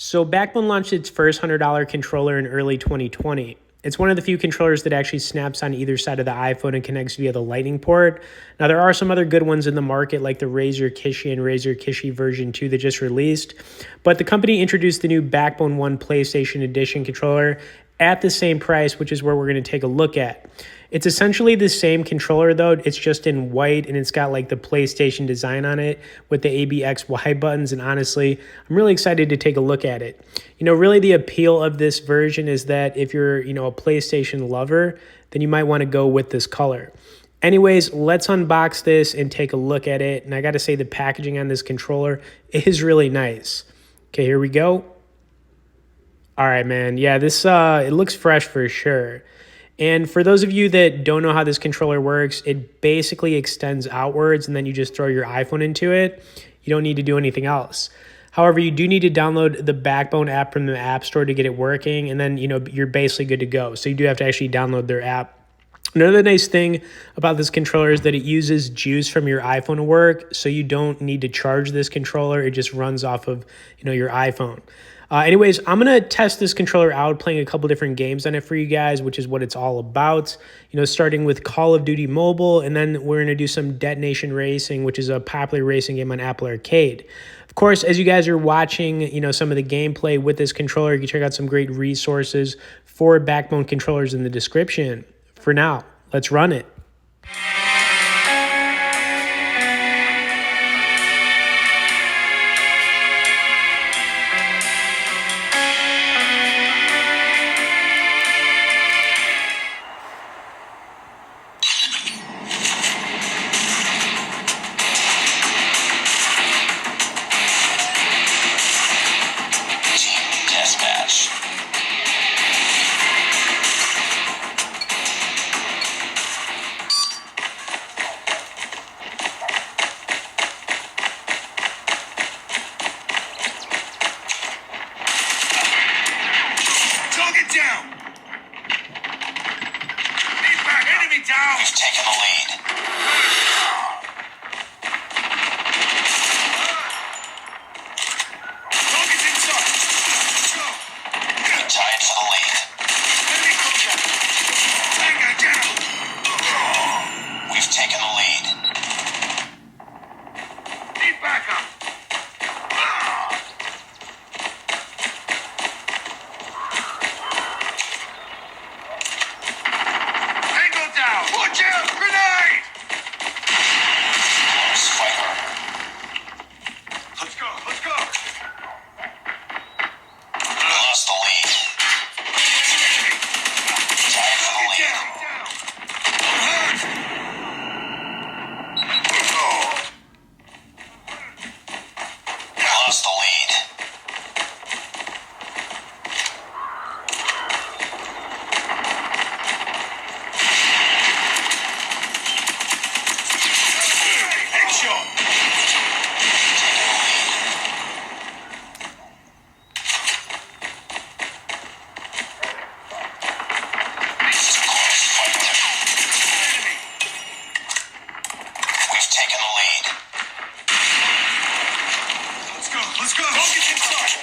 So Backbone launched its first $100 controller in early 2020. It's one of the few controllers that actually snaps on either side of the iPhone and connects via the Lightning port. Now, there are some other good ones in the market, like the Razer Kishi and Razer Kishi version 2 that just released. But the company introduced the new Backbone 1 PlayStation Edition controller at the same price, which is where we're going to take a look at. It's essentially the same controller, though. It's just in white, and it's got like the PlayStation design on it with the ABXY buttons. And honestly, I'm really excited to take a look at it. Really the appeal of this version is that if you're, a PlayStation lover, then you might want to go with this color. Anyways, let's unbox this and take a look at it. And I got to say, the packaging on this controller is really nice. Okay, here we go. All right, man. Yeah, this it looks fresh for sure. And for those of you that don't know how this controller works, it basically extends outwards and then you just throw your iPhone into it. You don't need to do anything else. However, you do need to download the Backbone app from the App Store to get it working, and then you're basically good to go. So you do have to actually download their app. Another nice thing about this controller is that it uses juice from your iPhone to work, so you don't need to charge this controller. It just runs off of your iPhone. Anyways, I'm going to test this controller out, playing a couple different games on it for you guys, which is what it's all about. Starting with Call of Duty Mobile, and then we're going to do some Detonation Racing, which is a popular racing game on Apple Arcade. Of course, as you guys are watching, some of the gameplay with this controller, you can check out some great resources for Backbone controllers in the description. For now, let's run it. We've taken the lead. Target's inside. Let's go. We're tied for the lead. Enemy contact. Tango down. We've taken the lead. Need backup. Watch out! Grenade! Close fire. Let's go! Let's go! We lost the lead. Tied for the lead. We lost the lead. Let's go! Target's inside!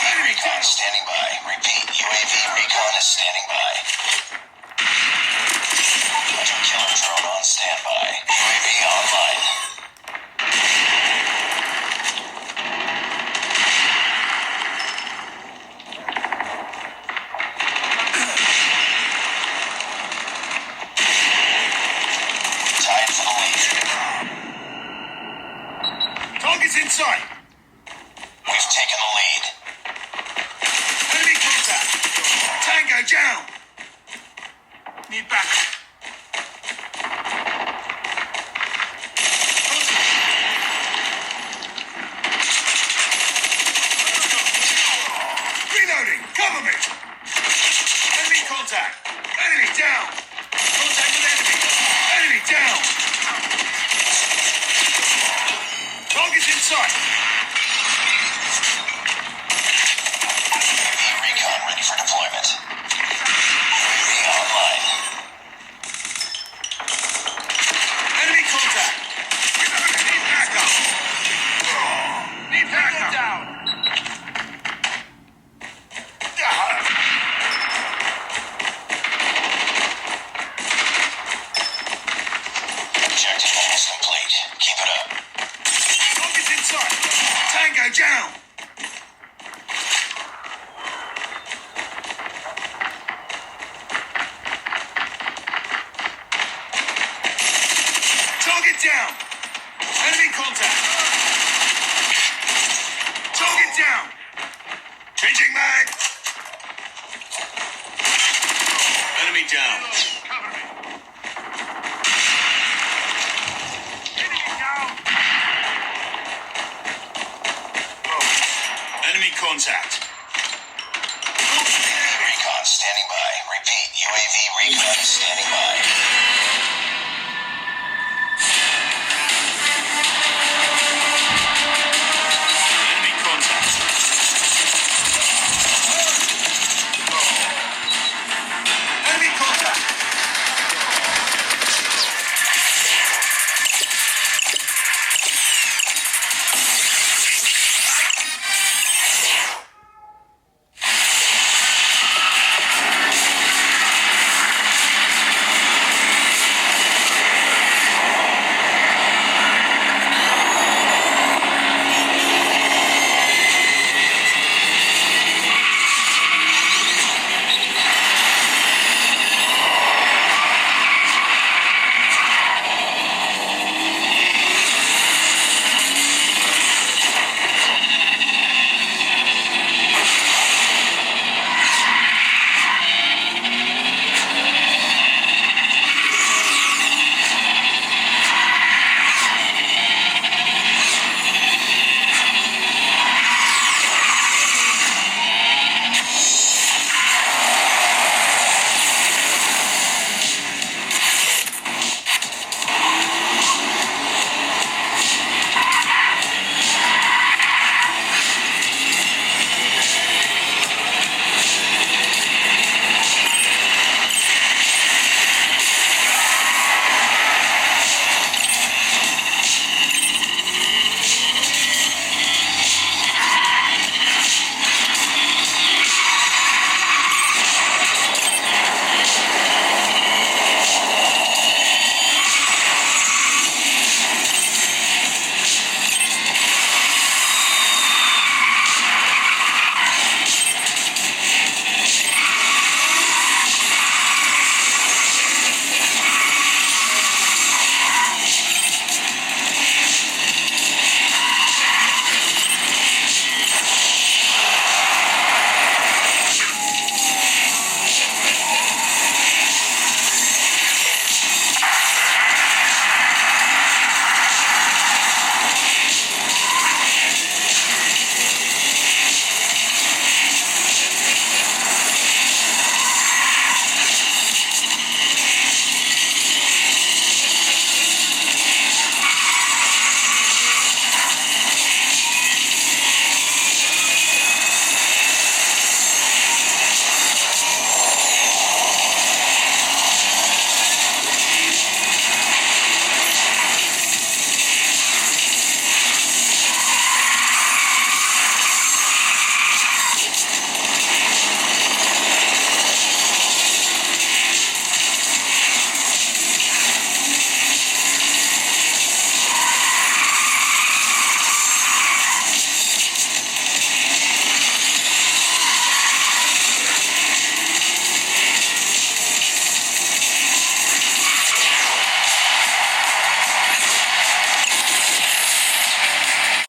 UAV recon standing by. Repeat, UAV recon is standing by. Hunter killer drone on standby. UAV online. Tied for the lead. Target's inside. We've taken the lead. Enemy contact. Tango down. Need backup. Reloading. Cover me. Enemy contact. Enemy down. Contact with enemy. Enemy down. Target's inside. UAV recon ready for deployment. UAV online. Enemy contact. Need backup. Need backup. Down. down! Target down! Enemy contact! Target down! Changing mag! Enemy down! Cover me! Enemy down! Enemy contact! Recon standing by. Repeat, UAV recon standing by.